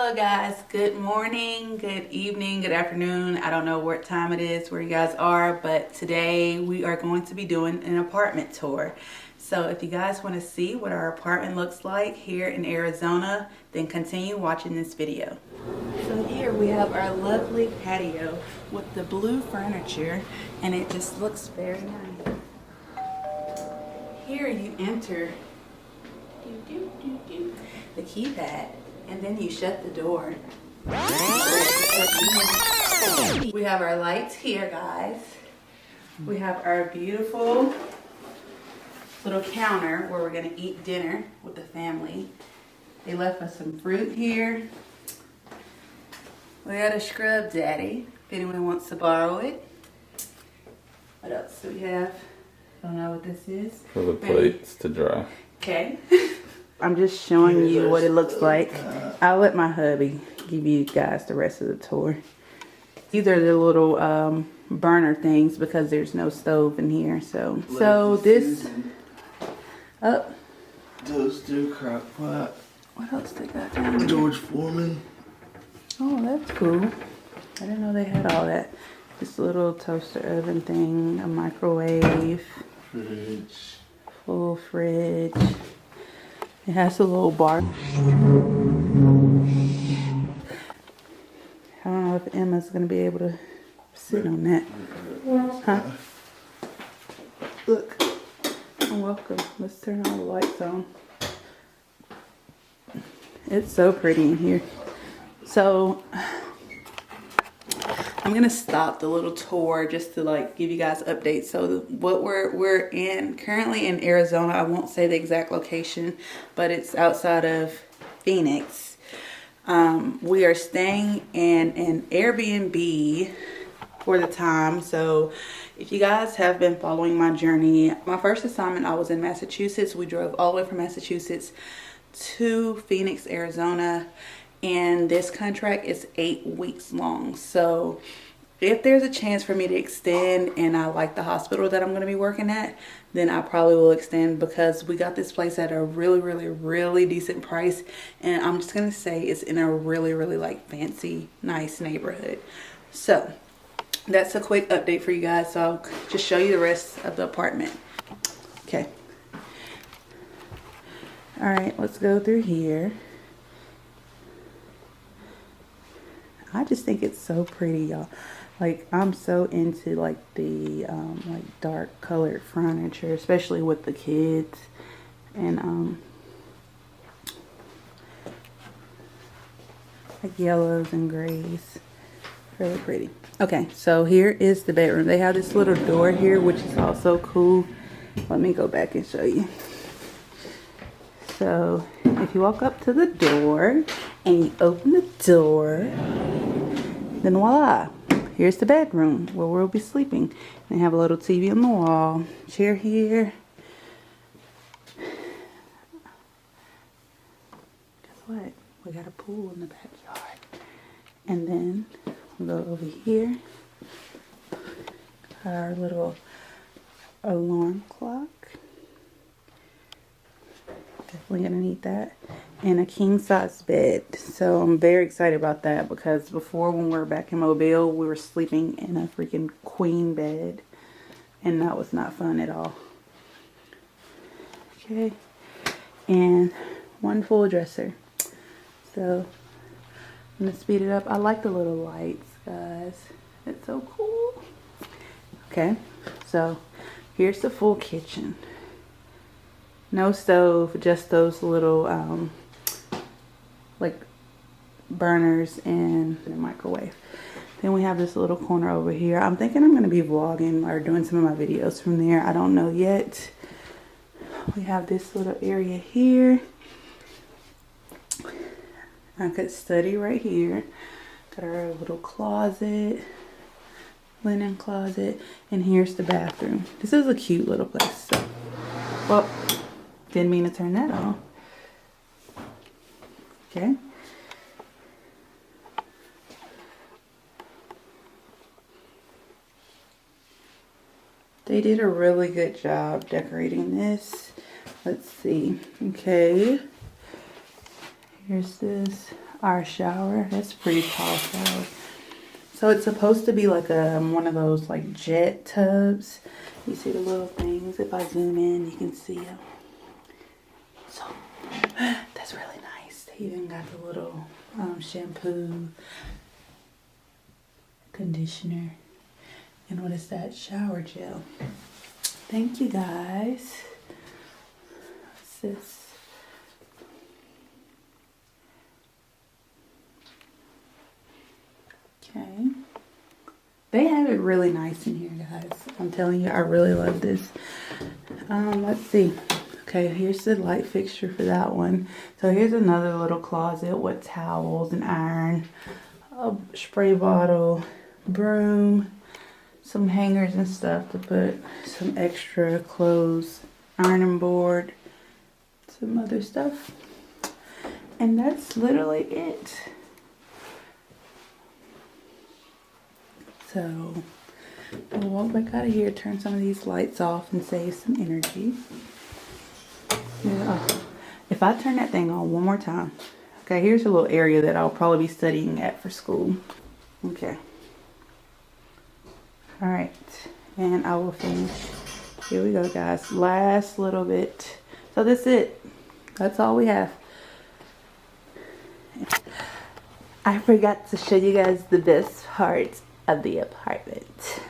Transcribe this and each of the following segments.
Hello guys, good morning, good evening, good afternoon. I don't know what time it is where you guys are, but today we are going to be doing an apartment tour. So if you guys want to see what our apartment looks like here in Arizona, then continue watching this video. So here we have our lovely patio with the blue furniture, and it just looks very nice. Here you enter the keypad, and then you shut the door. We have our lights here, guys. We have our beautiful little counter where we're gonna eat dinner with the family. They left us some fruit here. We got a scrub daddy if anyone wants to borrow it. What else do we have? Don't know what this is. For the plates to dry. Okay. I'm just showing you what it looks like. I'll let my hubby give you guys the rest of the tour. These are the little burner things because there's no stove in here. So this up. Toaster, crock pot. What else they got down here? George Foreman. Oh, that's cool. I didn't know they had all that. This little toaster oven thing, a microwave, Fridge. full fridge. It has a little bar. I don't know if Emma's gonna be able to sit on that. Huh? Look. You're welcome. Let's turn all the lights on. It's so pretty in here. So I'm gonna stop the little tour just to like give you guys updates. So what we're in currently in Arizona, I won't say the exact location, but it's outside of Phoenix. We are staying in an Airbnb for the time. So if you guys have been following my journey, my first assignment, I was in Massachusetts. We drove all the way from Massachusetts to Phoenix, Arizona. And this contract is 8 weeks long. So if there's a chance for me to extend and I like the hospital that I'm going to be working at, then I probably will extend because we got this place at a really decent price. And I'm just going to say it's in a really like fancy, nice neighborhood. So that's a quick update for you guys. So I'll just show you the rest of the apartment. Okay. All right, let's go through here. I just think it's so pretty, y'all. Like, I'm so into like the like dark colored furniture, especially with the kids. And like yellows and grays. Really pretty. Okay, so here is the bedroom. They have this little door here, which is also cool. Let me go back and show you. So if you walk up to the door and you open the door, then voila, here's the bedroom where we'll be sleeping. They have a little TV on the wall, chair here. Guess what? We got a pool in the backyard. And then we'll go over here. Got our little alarm clock. Definitely gonna need that. And a king size bed. So I'm very excited about that because before, when we were back in Mobile, we were sleeping in a freaking queen bed and that was not fun at all. Okay, and one full dresser. So I'm gonna speed it up. I like the little lights, guys. It's so cool. Okay, so here's the full kitchen. No stove, just those little like burners and the microwave. Then we have this little corner over here. I'm thinking I'm going to be vlogging or doing some of my videos from there. I don't know yet. We have this little area here. I could study right here. Got our little closet, linen closet, and here's the bathroom. This is a cute little place. So, well, didn't mean to turn that on. Okay. They did a really good job decorating this. Let's see. Okay. Here's this our shower. That's a pretty tall shower. So it's supposed to be like one of those like jet tubs. You see the little things. If I zoom in, you can see them. So that's really nice. They even got the little shampoo, conditioner, and what is that? Shower gel. Thank you guys. What's this? Okay. They have it really nice in here, guys. I'm telling you, I really love this. Let's see. Okay, here's the light fixture for that one. So here's another little closet with towels and iron, a spray bottle, broom, some hangers and stuff to put some extra clothes, ironing board, some other stuff. And that's literally it. So we'll walk back out of here, turn some of these lights off and save some energy. Yeah. If I turn that thing on one more time. Okay, here's a little area that I'll probably be studying at for school. Okay. All right, and I will finish. Here we go, guys. Last little bit. So that's it. That's all we have. I forgot to show you guys the best part of the apartment.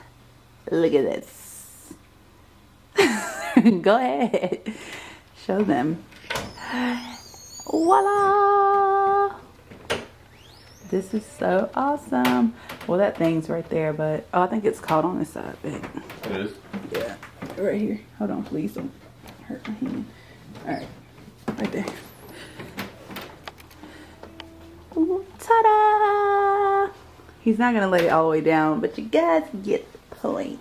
Look at this. Go ahead. Show them. Voila! This is so awesome. Well, that thing's right there, but I think it's caught on this side. Babe. It is? Yeah, right here. Hold on, please don't hurt my hand. All right, right there. Ooh, ta-da! He's not gonna lay it all the way down, but you guys get the point.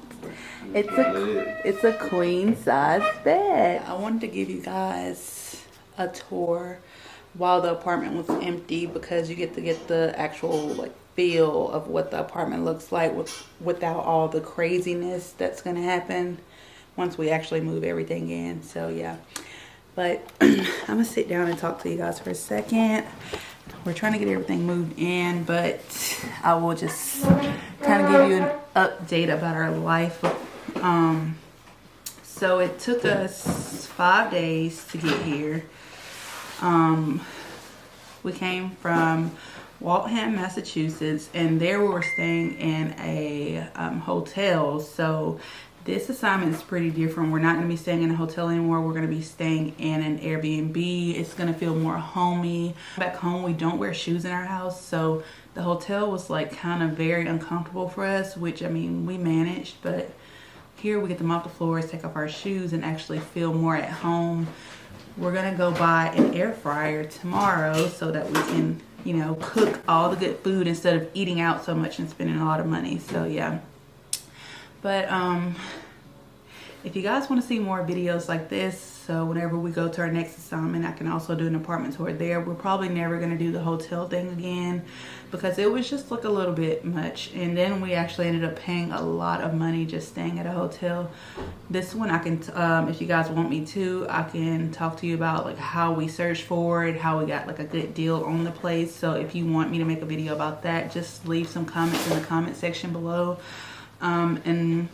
It's a queen size bed. I wanted to give you guys a tour while the apartment was empty, because you get to get the actual like feel of what the apartment looks like without all the craziness that's gonna happen once we actually move everything in. So yeah, but I'm gonna sit down and talk to you guys for a second. We're trying to get everything moved in, but I will just kind of give you an update about our life. So it took us 5 days to get here. We came from Waltham, Massachusetts, and there we were staying in a hotel. So this assignment is pretty different. We're not going to be staying in a hotel anymore. We're going to be staying in an Airbnb. It's going to feel more homey. Back home, we don't wear shoes in our house, so the hotel was like kind of very uncomfortable for us, which I mean, we managed, but here we get to mop the floors, take off our shoes, and actually feel more at home. We're going to go buy an air fryer tomorrow so that we can, you know, cook all the good food instead of eating out so much and spending a lot of money. So yeah. But if you guys want to see more videos like this, so whenever we go to our next assignment, I can also do an apartment tour there. We're probably never going to do the hotel thing again because it was just like a little bit much. And then we actually ended up paying a lot of money just staying at a hotel. This one I can, if you guys want me to, I can talk to you about like how we searched for it, how we got like a good deal on the place. So if you want me to make a video about that, just leave some comments in the comment section below. And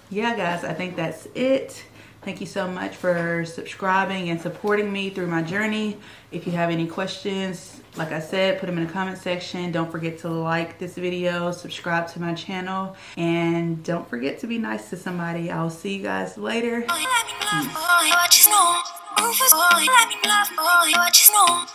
yeah, guys, I think that's it. Thank you so much for subscribing and supporting me through my journey. If you have any questions, like I said, put them in the comment section. Don't forget to like this video, subscribe to my channel, and don't forget to be nice to somebody. I'll see you guys later. Peace.